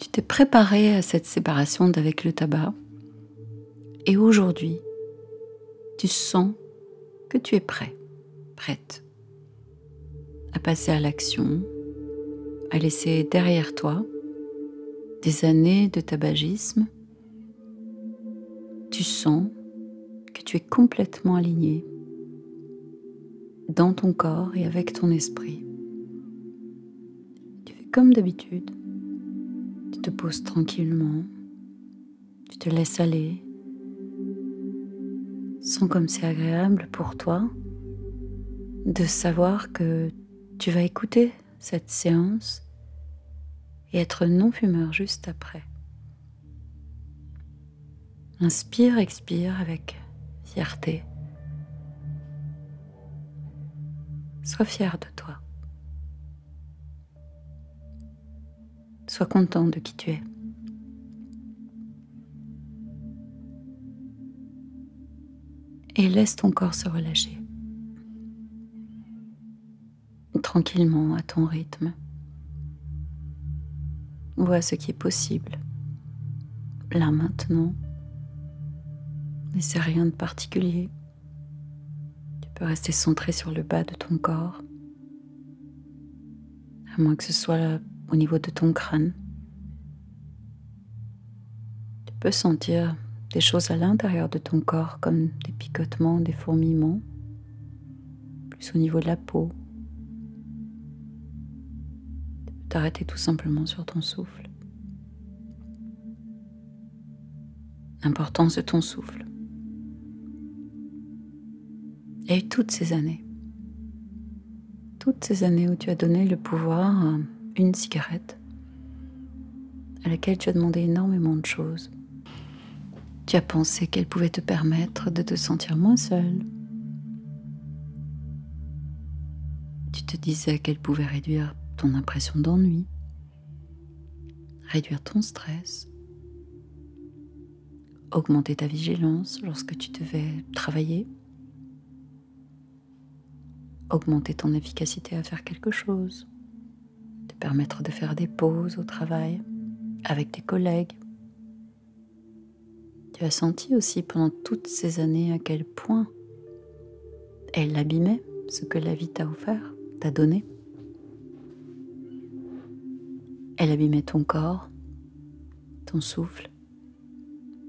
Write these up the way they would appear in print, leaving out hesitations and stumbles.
Tu t'es préparé à cette séparation avec le tabac et aujourd'hui, tu sens que tu es prêt, prête à passer à l'action, à laisser derrière toi des années de tabagisme. Tu sens que tu es complètement aligné dans ton corps et avec ton esprit. Tu fais comme d'habitude. Tu te poses tranquillement, tu te laisses aller. Sens comme c'est agréable pour toi de savoir que tu vas écouter cette séance et être non-fumeur juste après. Inspire, expire avec fierté. Sois fier de toi. Sois content de qui tu es. Et laisse ton corps se relâcher. Tranquillement, à ton rythme. Vois ce qui est possible. Là, maintenant. N'essaie rien de particulier. Tu peux rester centré sur le bas de ton corps. À moins que ce soit au niveau de ton crâne. Tu peux sentir des choses à l'intérieur de ton corps comme des picotements, des fourmillements, plus au niveau de la peau. Tu peux t'arrêter tout simplement sur ton souffle. L'importance de ton souffle. Et toutes ces années où tu as donné le pouvoir à une cigarette, à laquelle tu as demandé énormément de choses. Tu as pensé qu'elle pouvait te permettre de te sentir moins seul. Tu te disais qu'elle pouvait réduire ton impression d'ennui, réduire ton stress, augmenter ta vigilance lorsque tu devais travailler, augmenter ton efficacité à faire quelque chose, te permettre de faire des pauses au travail, avec tes collègues. Tu as senti aussi pendant toutes ces années à quel point elle abîmait ce que la vie t'a offert, t'a donné. Elle abîmait ton corps, ton souffle,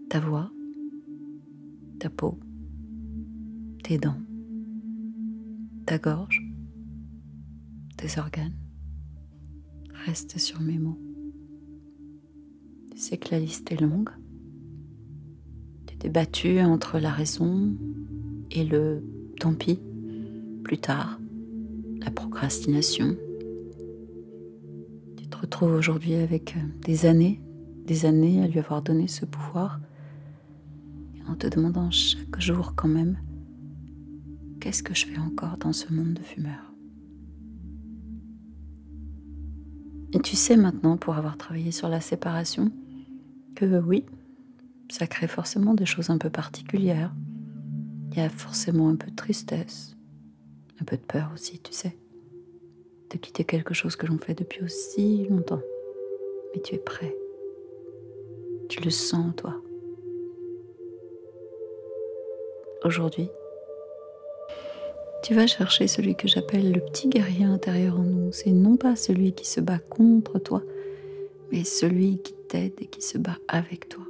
ta voix, ta peau, tes dents, ta gorge, tes organes. Reste sur mes mots. Tu sais que la liste est longue. Tu t'es battu entre la raison et le tant pis, plus tard, la procrastination. Tu te retrouves aujourd'hui avec des années à lui avoir donné ce pouvoir, et en te demandant chaque jour quand même, qu'est-ce que je fais encore dans ce monde de fumeurs ? Et tu sais maintenant, pour avoir travaillé sur la séparation, que oui, ça crée forcément des choses un peu particulières. Il y a forcément un peu de tristesse, un peu de peur aussi, tu sais, de quitter quelque chose que l'on fait depuis aussi longtemps. Mais tu es prêt. Tu le sens, toi. Aujourd'hui, tu vas chercher celui que j'appelle le petit guerrier intérieur en nous. C'est non pas celui qui se bat contre toi, mais celui qui t'aide et qui se bat avec toi.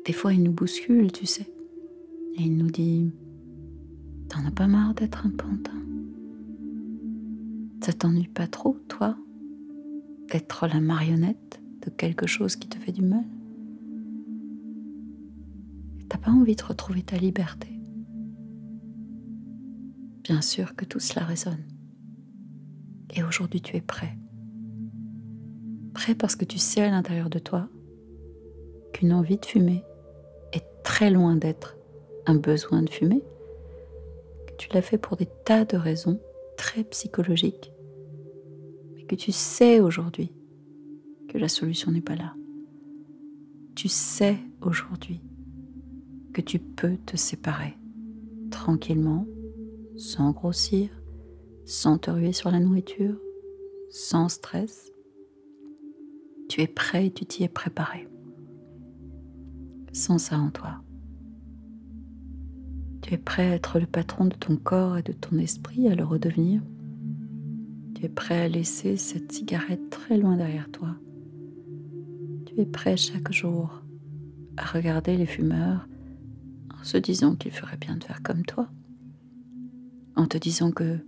Des fois, il nous bouscule, tu sais. Et il nous dit, t'en as pas marre d'être un pantin? Ça t'ennuie pas trop, toi, d'être la marionnette de quelque chose qui te fait du mal? T'as pas envie de retrouver ta liberté? Bien sûr que tout cela résonne. Et aujourd'hui, tu es prêt. Prêt parce que tu sais à l'intérieur de toi qu'une envie de fumer est très loin d'être un besoin de fumer, que tu l'as fait pour des tas de raisons très psychologiques, mais que tu sais aujourd'hui que la solution n'est pas là. Tu sais aujourd'hui que tu peux te séparer tranquillement, sans grossir, sans te ruer sur la nourriture, sans stress. Tu es prêt et tu t'y es préparé. Sans ça en toi, tu es prêt à être le patron de ton corps et de ton esprit, à le redevenir. Tu es prêt à laisser cette cigarette très loin derrière toi. Tu es prêt chaque jour à regarder les fumeurs en se disant qu'il ferait bien de faire comme toi, en te disant que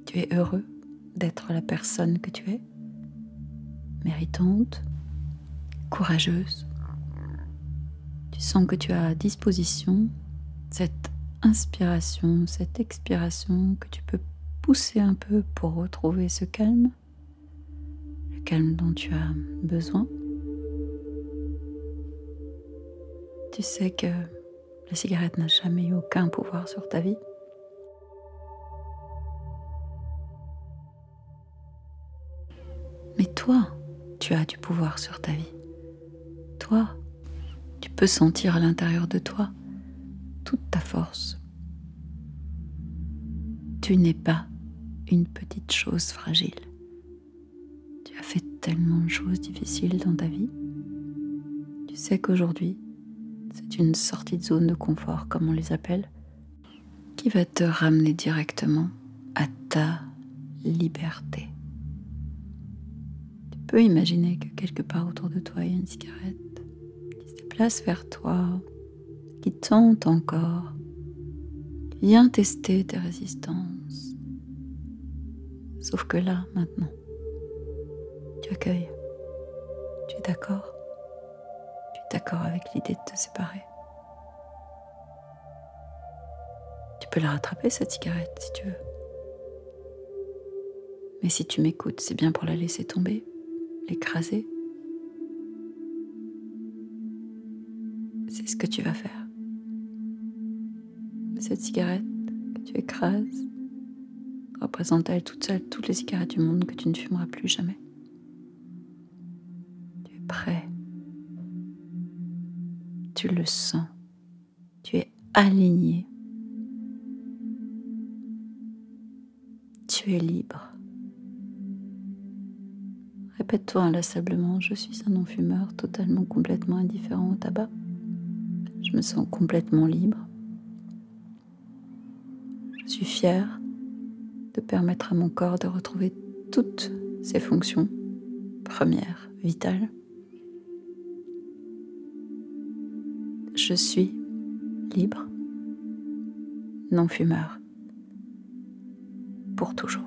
tu es heureux d'être la personne que tu es, méritante, courageuse. Tu sens que tu as à disposition cette inspiration, cette expiration, que tu peux pousser un peu pour retrouver ce calme, le calme dont tu as besoin. Tu sais que la cigarette n'a jamais eu aucun pouvoir sur ta vie. Mais toi, tu as du pouvoir sur ta vie. Toi, tu peux sentir à l'intérieur de toi toute ta force. Tu n'es pas une petite chose fragile. Tu as fait tellement de choses difficiles dans ta vie. Tu sais qu'aujourd'hui, c'est une sortie de zone de confort, comme on les appelle, qui va te ramener directement à ta liberté. Tu peux imaginer que quelque part autour de toi, il y a une cigarette qui se déplace vers toi, qui tente encore, qui vient tester tes résistances. Sauf que là, maintenant, tu accueilles. Tu es d'accord? Tu es d'accord avec l'idée de te séparer? Tu peux la rattraper, cette cigarette, si tu veux. Mais si tu m'écoutes, c'est bien pour la laisser tomber, l'écraser. C'est ce que tu vas faire. Cette cigarette que tu écrases représente à elle toute seule toutes les cigarettes du monde que tu ne fumeras plus jamais. Tu es prêt. Tu le sens. Tu es aligné. Tu es libre. Répète-toi inlassablement, je suis un non-fumeur totalement, complètement indifférent au tabac. Je me sens complètement libre. Je suis fière de permettre à mon corps de retrouver toutes ses fonctions premières, vitales. Je suis libre, non-fumeur, pour toujours.